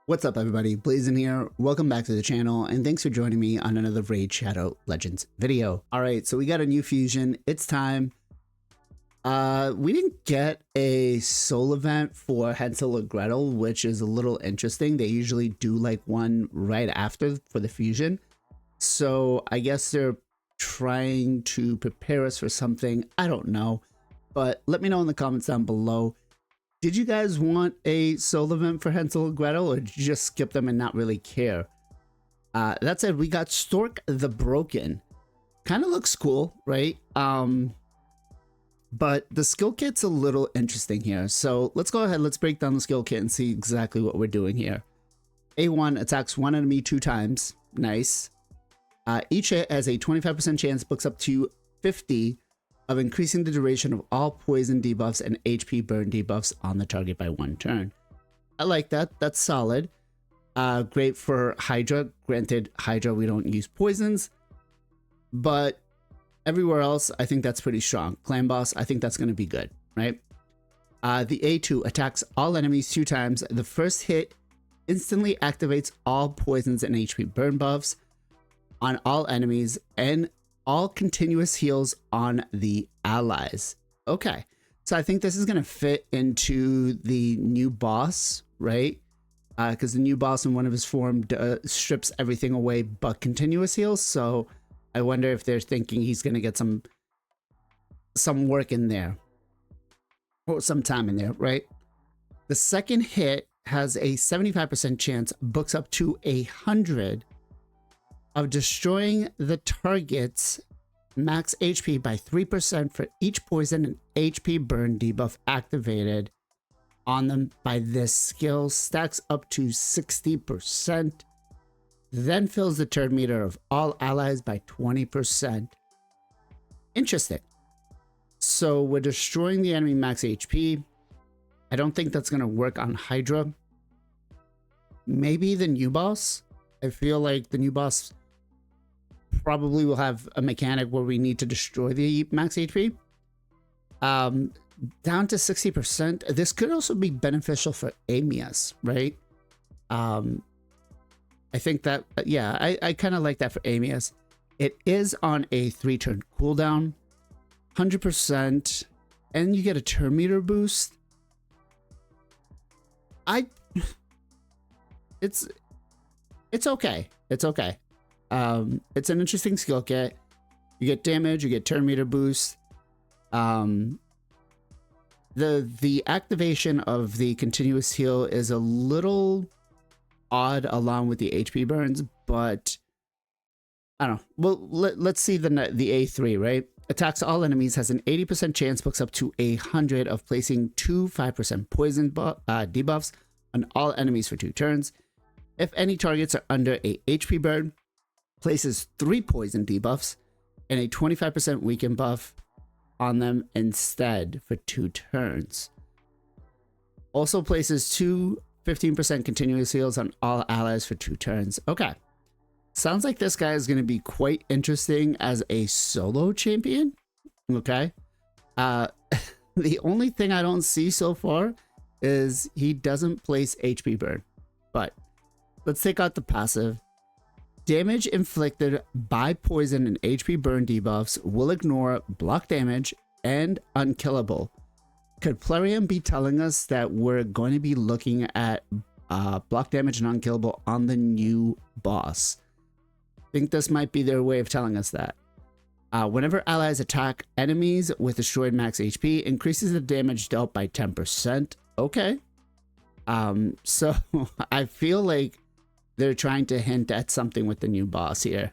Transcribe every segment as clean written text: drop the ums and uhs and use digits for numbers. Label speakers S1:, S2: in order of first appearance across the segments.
S1: What's up, everybody? Blazing here. Welcome back to the channel, and thanks for joining me on another Raid Shadow Legends video. All right, so we got a new fusion. It's time. We didn't get a soul event for Hansel and Gretel, which is a little interesting. They usually do like one right after for the fusion. So I guess they're trying to prepare us for something. I don't know, but let me know in the comments down below. Did you guys want a soul event for Hansel and Gretel, or did you just skip them and not really care? That said, we got Stork the Broken. Kind of looks cool, right? But the skill kit's a little interesting here. So let's go ahead, let's break down the skill kit and see exactly what we're doing here. A1 attacks one enemy 2 times. Nice. Each hit has a 25% chance, books up to 50 of increasing the duration of all poison debuffs and HP burn debuffs on the target by 1 turn. I like that. That's solid. Great for Hydra. Granted, Hydra, we don't use poisons, but everywhere else, I think that's pretty strong. Clan Boss, I think that's going to be good, right? The A2 attacks all enemies 2 times. The first hit instantly activates all poisons and HP burn buffs on all enemies and all continuous heals on the allies. Okay, so I think this is going to fit into the new boss, right? Because the new boss in one of his form strips everything away but continuous heals. So I wonder if they're thinking he's going to get some work in there or some time in there, right? The second hit has a 75% chance, books up to 100 of destroying the target's max HP by 3% for each poison and HP burn debuff activated on them by this skill. Stacks up to 60%. Then fills the turn meter of all allies by 20%. Interesting. So we're destroying the enemy max HP. I don't think that's going to work on Hydra. Maybe the new boss. I feel like the new boss probably will have a mechanic where we need to destroy the max HP. Down to 60%. This could also be beneficial for Amias, right? I think that, yeah, I kind of like that for Amias. It is on a 3-turn cooldown, 100%, and you get a turn meter boost. It's okay. It's okay. It's an interesting skill kit. You get damage, you get turn meter boost. The activation of the continuous heal is a little odd along with the HP burns, but I don't know. Well, let's see the A3, right? Attacks all enemies, has an 80% chance, books up to 100 of placing 2 5% poison debuffs on all enemies for 2 turns. If any targets are under a HP burn, places 3 poison debuffs and a 25% weaken buff on them instead for 2 turns. Also places 2 15% continuous heals on all allies for 2 turns. Okay. Sounds like this guy is going to be quite interesting as a solo champion. Okay. The only thing I don't see so far is he doesn't place HP burn. But let's take out the passive. Damage inflicted by poison and HP burn debuffs will ignore block damage and unkillable. Could Plarium be telling us that we're going to be looking at block damage and unkillable on the new boss? I think this might be their way of telling us that. Whenever allies attack enemies with destroyed max HP, increases the damage dealt by 10%. Okay. So I feel like they're trying to hint at something with the new boss here.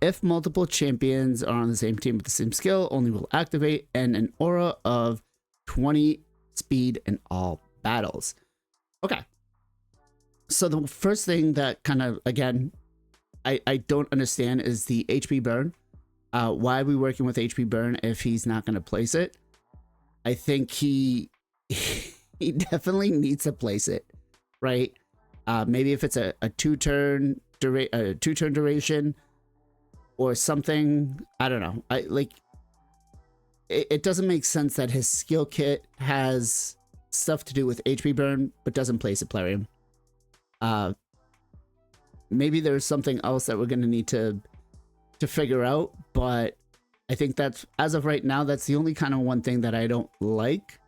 S1: If multiple champions are on the same team with the same skill, only will activate, and an aura of 20 speed in all battles. Okay. So the first thing that kind of, again, I don't understand is the HP burn. Why are we working with HP burn if he's not going to place it? I think he definitely needs to place it, right? Maybe if it's a 2-turn duration or something, I don't know. It doesn't make sense that his skill kit has stuff to do with HP burn, but doesn't place it, Plarium. Maybe there's something else that we're going to need to figure out, but I think that's, as of right now, that's the only kind of one thing that I don't like.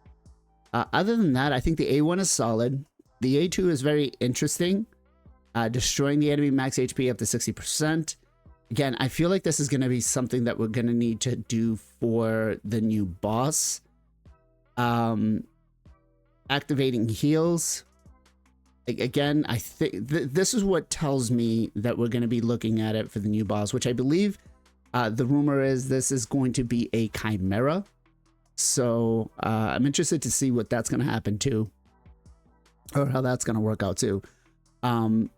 S1: Other than that, I think the A1 is solid. The A2 is very interesting. Destroying the enemy max HP up to 60%. Again, I feel like this is going to be something that we're going to need to do for the new boss. Activating heals. Again, I think this is what tells me that we're going to be looking at it for the new boss, which I believe the rumor is this is going to be a chimera. So I'm interested to see what that's going to happen too, or how that's going to work out too. The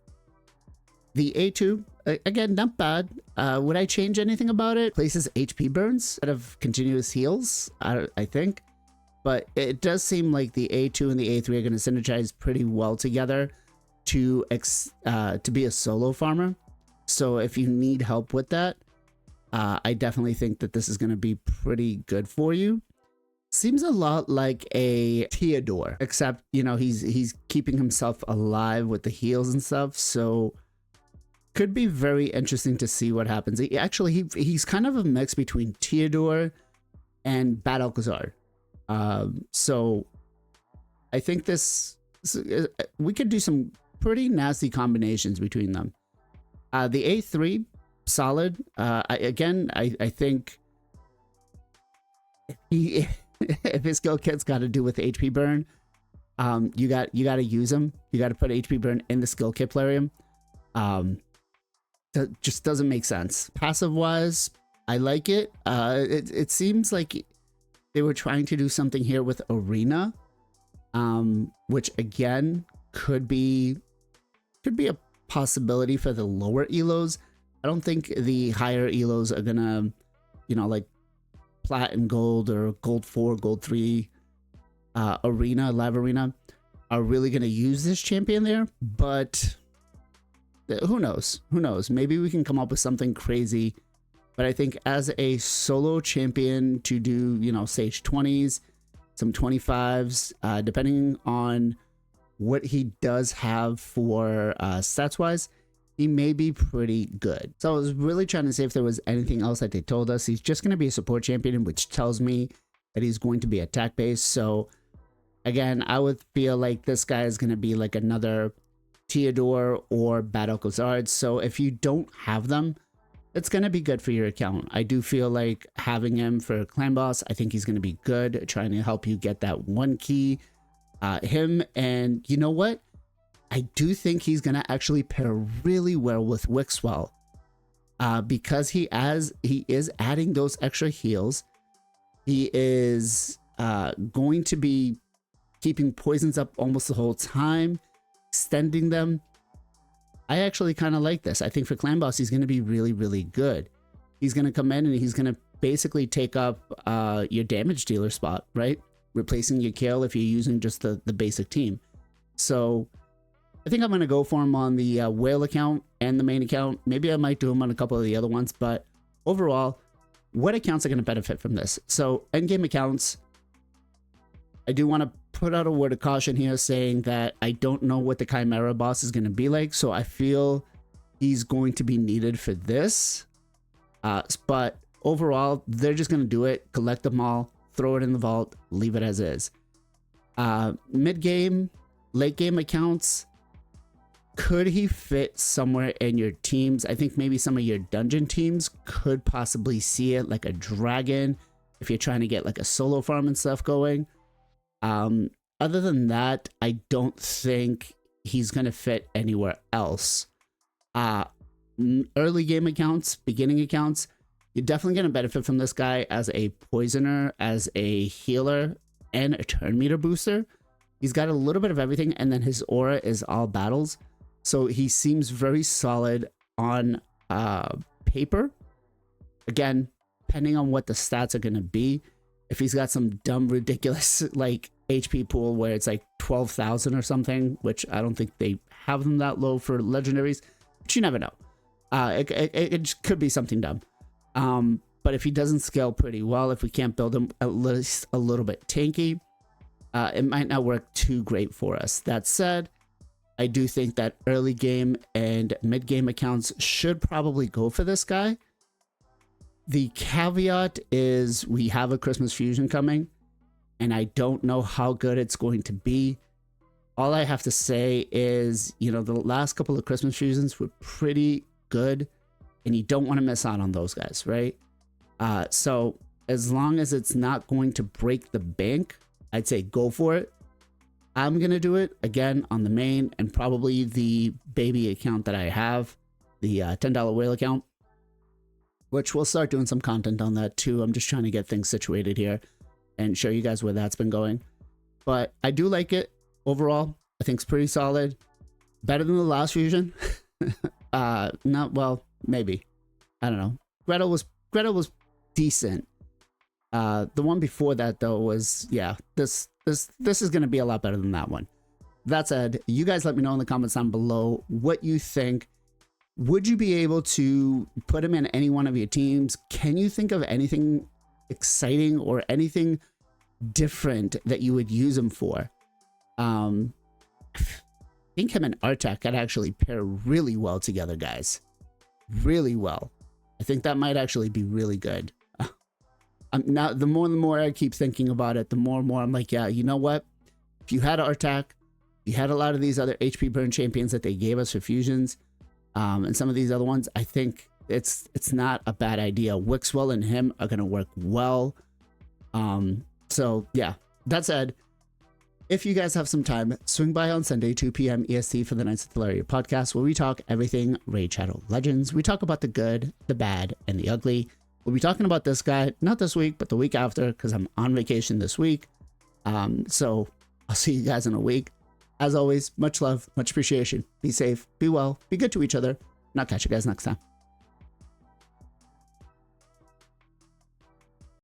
S1: A2, again, not bad. Would I change anything about it? Places HP burns instead of continuous heals, I think. But it does seem like the A2 and the A3 are going to synergize pretty well together to be a solo farmer. So if you need help with that, I definitely think that this is going to be pretty good for you. Seems a lot like a Theodore, except, you know, he's keeping himself alive with the heals and stuff. So could be very interesting to see what happens. He's kind of a mix between Theodore and Bad Alcazar. So I think we could do some pretty nasty combinations between them. The A3, solid. I think if his skill kit's got to do with HP burn, you got to use him. You got to put HP burn in the skill kit plarium. That just doesn't make sense. Passive wise, I like it. It seems like they were trying to do something here with Arena, which again could be a possibility for the lower elos. I don't think the higher elos are gonna, you know, like Plat and Gold or Gold 4, Gold 3 Arena, Live Arena are really gonna use this champion there, but who knows? Who knows? Maybe we can come up with something crazy. But I think as a solo champion to do, you know, stage 20s, some 25s, depending on what he does have for stats wise, he may be pretty good. So I was really trying to see if there was anything else that they told us. He's just going to be a support champion, which tells me that he's going to be attack based. So again, I would feel like this guy is going to be like another Theodore or Bad Alcazar. So if you don't have them, it's going to be good for your account. I do feel like having him for Clan Boss, I think he's going to be good, trying to help you get that one key. Him, and you know what? I do think he's going to actually pair really well with Wixwell, because he is adding those extra heals. He is going to be keeping poisons up almost the whole time, extending them. I actually kind of like this. I think for Clan Boss, he's going to be really, really good. He's going to come in and he's going to basically take up your damage dealer spot, right? Replacing your kill if you're using just the basic team. So I think I'm going to go for him on the whale account and the main account. Maybe I might do him on a couple of the other ones, but overall, what accounts are going to benefit from this? So endgame accounts, I do want to put out a word of caution here saying that I don't know what the Chimera boss is going to be like, so I feel he's going to be needed for this. But overall, they're just going to do it, collect them all, throw it in the vault, leave it as is. Mid-game, late-game accounts, could he fit somewhere in your teams? I think maybe some of your dungeon teams could possibly see it, like a dragon, if you're trying to get like a solo farm and stuff going. Other than that, I don't think he's going to fit anywhere else. Early game accounts, beginning accounts, you're definitely going to benefit from this guy as a poisoner, as a healer, and a turn meter booster. He's got a little bit of everything, and then his aura is all battles. So he seems very solid on paper. Again, depending on what the stats are going to be. If he's got some dumb, ridiculous, like, HP pool where it's like 12,000 or something, which I don't think they have them that low for legendaries, but you never know. It could be something dumb. But if he doesn't scale pretty well, if we can't build him at least a little bit tanky, it might not work too great for us. That said, I do think that early game and mid game accounts should probably go for this guy. The caveat is we have a Christmas fusion coming, and I don't know how good it's going to be. All I have to say is, you know, the last couple of Christmas fusions were pretty good, and you don't want to miss out on those guys, right? So as long as it's not going to break the bank, I'd say go for it. I'm going to do it again on the main and probably the baby account that I have, the $10 whale account, which we'll start doing some content on that too. I'm just trying to get things situated here and show you guys where that's been going. But I do like it overall. I think it's pretty solid. Better than the last fusion. Not well, maybe. I don't know. Gretel was decent. The one before that though was, yeah, this is going to be a lot better than that one. That said, you guys let me know in the comments down below what you think. Would you be able to put him in any one of your teams? Can you think of anything exciting or anything different that you would use him for? I think him and Artak could actually pair really well together, guys. Really well. I think that might actually be really good. Now, the more I keep thinking about it, the more and more I'm like, yeah, you know what? If you had Artak, you had a lot of these other HP burn champions that they gave us for fusions, and some of these other ones, I think it's not a bad idea. Wixwell and him are going to work well. So yeah, that said, if you guys have some time, swing by on Sunday, 2 p.m. EST for the Knights of Thalaria podcast, where we talk everything Raid Shadow Legends. We talk about the good, the bad, and the ugly. We'll be talking about this guy, not this week, but the week after, because I'm on vacation this week. So I'll see you guys in a week. As always, much love, much appreciation. Be safe, be well, be good to each other, and I'll catch you guys next time.